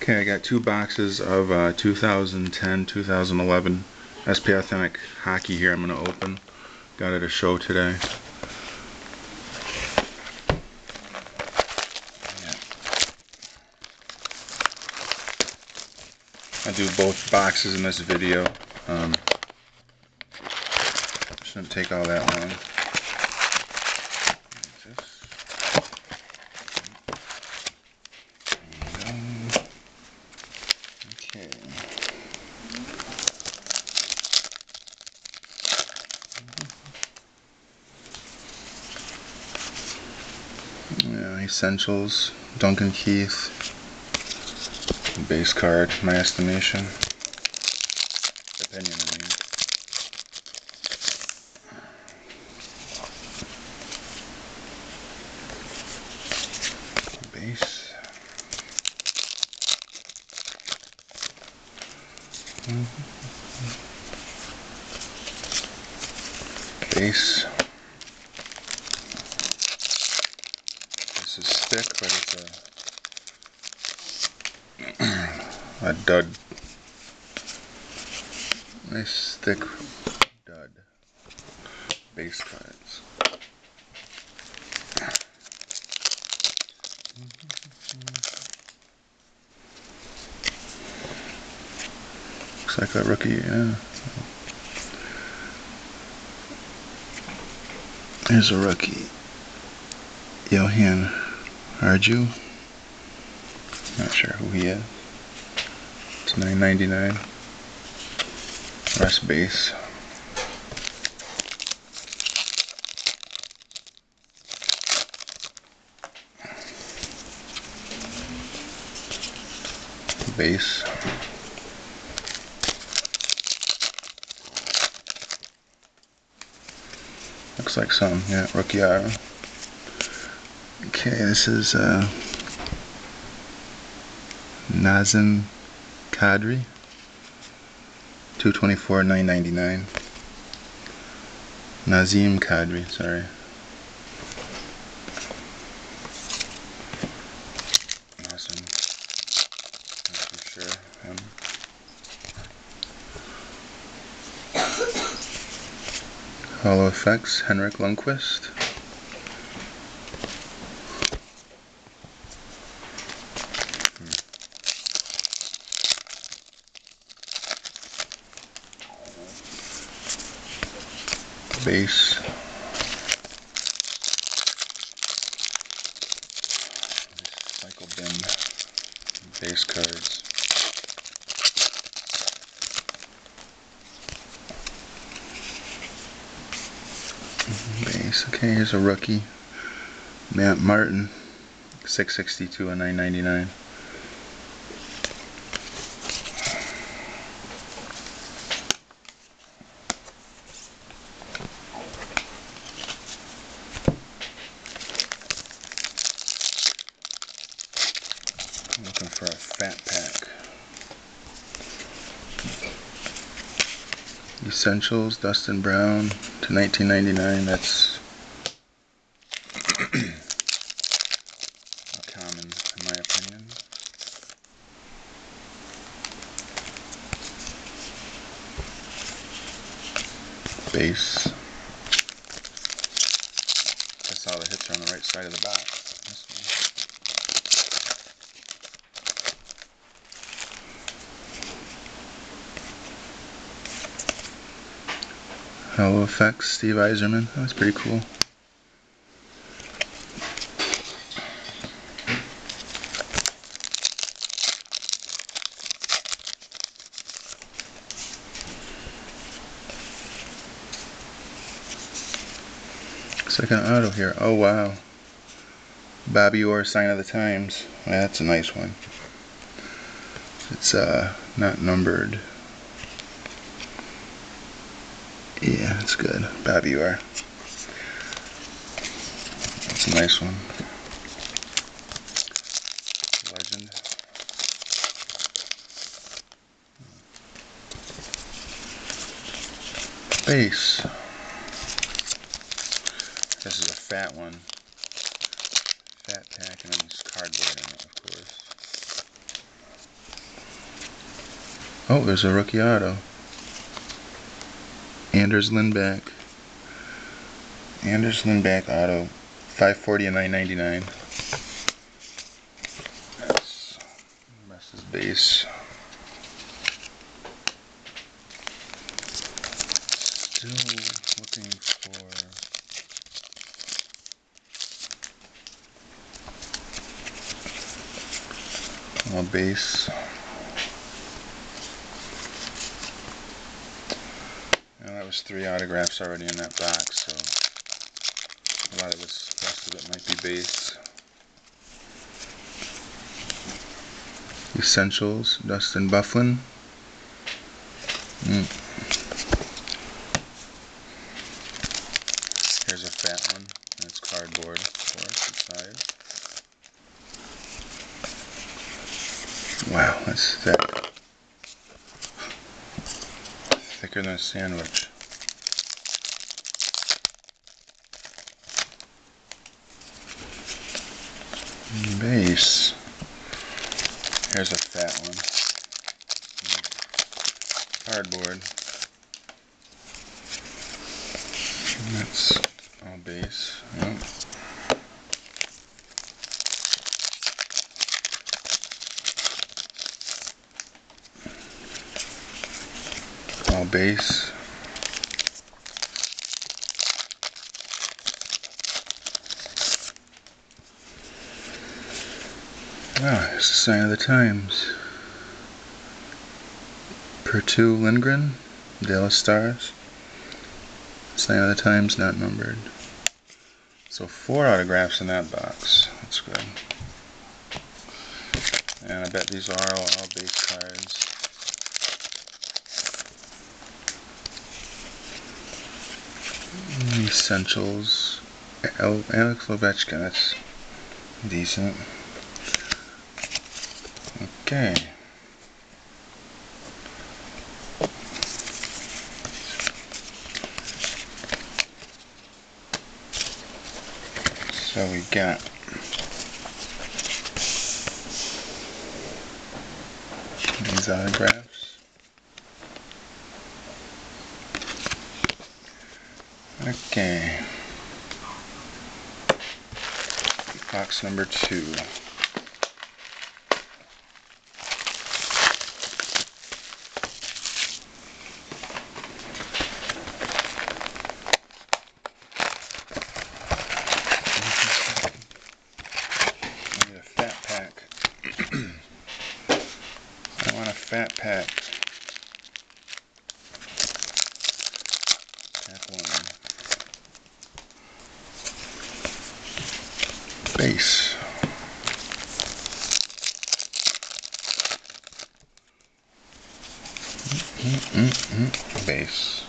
Okay, I got 2 boxes of 2010-2011 SP Authentic hockey here. I'm going to open. Got it at a show today. I do both boxes in this video. Shouldn't take all that long. Okay. Yeah, Essentials, Duncan Keith, base card, my estimation. Opinion, I mean. Base. Base. This is thick, but it's a dud. Nice thick dud. Base cards. Looks like a rookie, yeah. Here's a rookie. Johan Arju. Not sure who he is. It's $9.99. Rest base. Base. Looks like some, yeah, rookie auto. Okay, this is Nazem Kadri, 224, $9.99. Nazem Kadri, sorry. Awesome. Not too sure. Hollow Effects, Henrik Lundqvist. Base. Cycle bin. Base cards. Base. Okay, here's a rookie. Matt Martin. 662 and $9.99. I'm looking for a fat pack. Essentials, Dustin Brown to $19.99. That's common in my opinion. Base. Guess all the hits are on the right side of the box. This one. Hollow Effects, Steve Yzerman. That's pretty cool. Looks like an auto here. Oh wow. Bobby Orr, Sign of the Times. That's a nice one. It's not numbered. Yeah, it's good. Bobby Orr. That's a nice one. Legend. Base. This is a fat one. Fat pack, and then there's cardboard in it, of course. Oh, there's a rookie auto. Anders Lindback. Anders Lindback auto. 540 and 999. That's rest is base. Still looking for a base. Now that was 3 autographs already in that box, so a lot of this rest of it might be base. Essentials, Dustin Byfuglien. Here's a fat one, and it's cardboard, of course, inside. Wow, that's thick. Thicker than a sandwich. Base. Here's a fat one. Cardboard. And that's all base. Yep. All base. Wow, it's a sign of the times. Per2 Lindgren, Dallas Stars. Sign of the times, not numbered. So 4 autographs in that box. That's good. And I bet these are all base cards. Essentials. Alex Ovechkin, that's decent. Okay. So we got these autographs. Okay. Box number 2. I want a fat pack. Pack 1. Base. Base.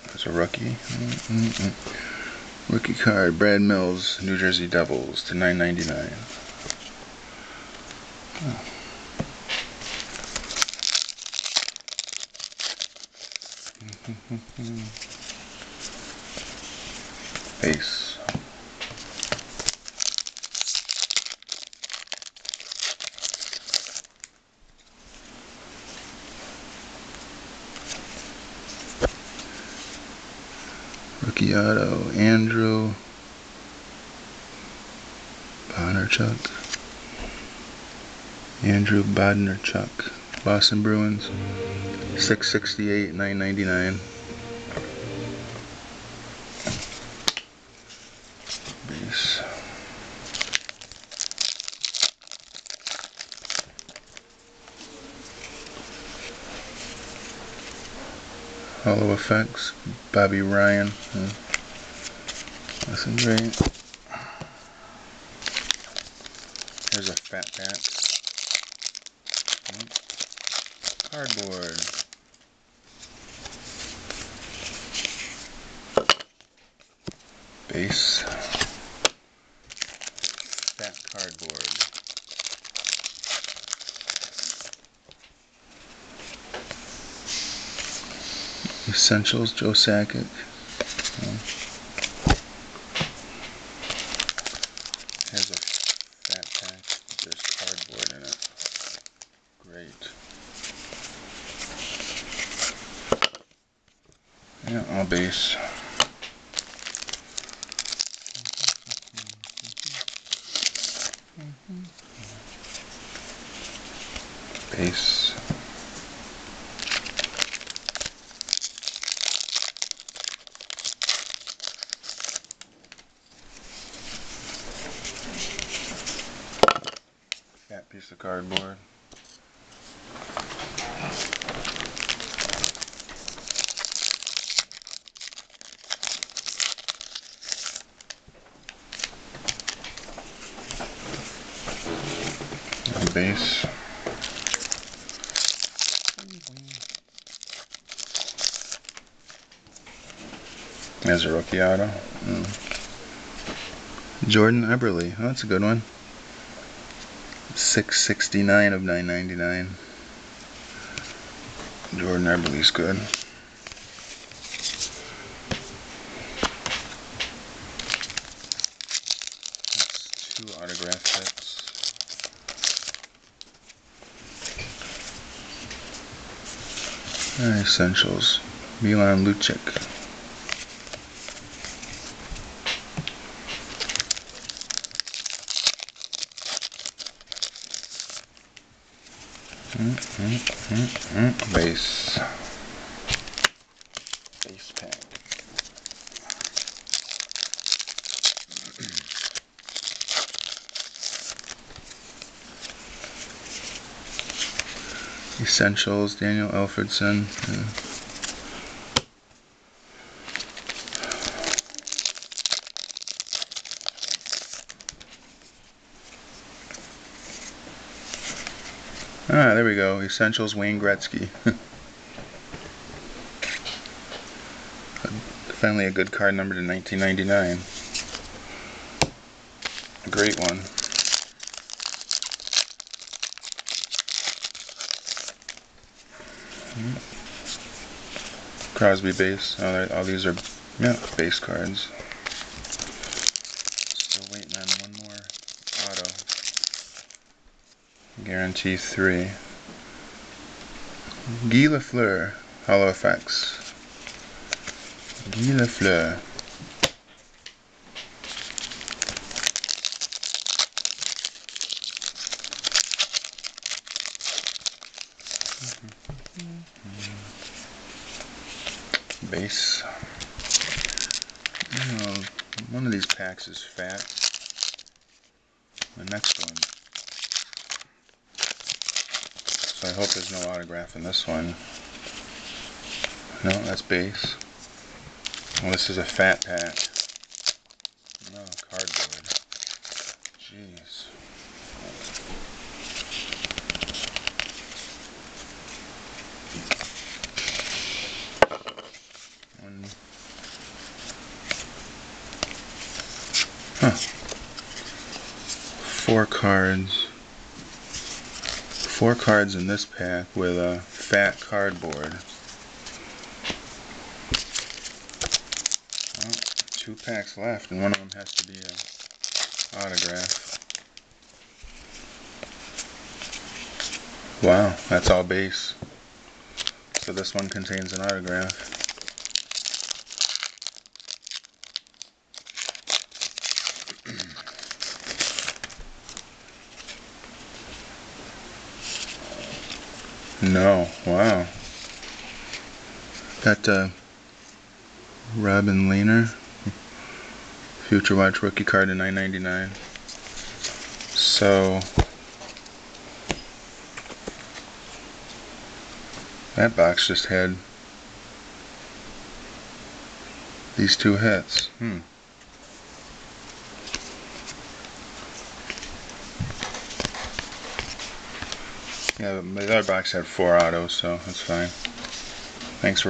There's a rookie. Rookie card, Brad Mills, New Jersey Devils to $9.99. Oh. Base. Rookie auto, Andrew Bodnerchuk. Andrew Bodnerchuk. Boston Bruins. $6.68, $9.99. Base. Hollow Effects, Bobby Ryan. Nothing great. Here's a fat pack. Cardboard. Base. Fat cardboard. Essentials, Joe Sakic. Yeah, all base. Base. Fat piece of cardboard. Base. There's a rookie auto. Jordan Eberle. Oh, that's a good one. 669 of 999. Jordan Eberle's good. That's 2 autograph hits. Essentials. Milan Lucic. Base. Base pack. Essentials. Daniel Alfredson. Ah, there we go. Essentials, Wayne Gretzky. Finally a good card numbered in 1999. A great one. Crosby base. All these are base cards. Still waiting on one more auto. Guarantee 3. Guy Lafleur, Hollow Effects. Guy Lafleur. Base. Oh, one of these packs is fat. The next one. So I hope there's no autograph in this one. No, that's base. Well, this is a fat pack. No, cardboard. Jeez. Huh. 4 cards. 4 cards in this pack with a fat cardboard. Well, 2 packs left, and one of them has to be an autograph. Wow, that's all base. So this one contains an autograph. No, wow. Got Robin Lehner, Future Watch rookie card in $9.99. So that box just had these 2 hits. Yeah, the other box had 4 autos, so that's fine. Thanks for watching.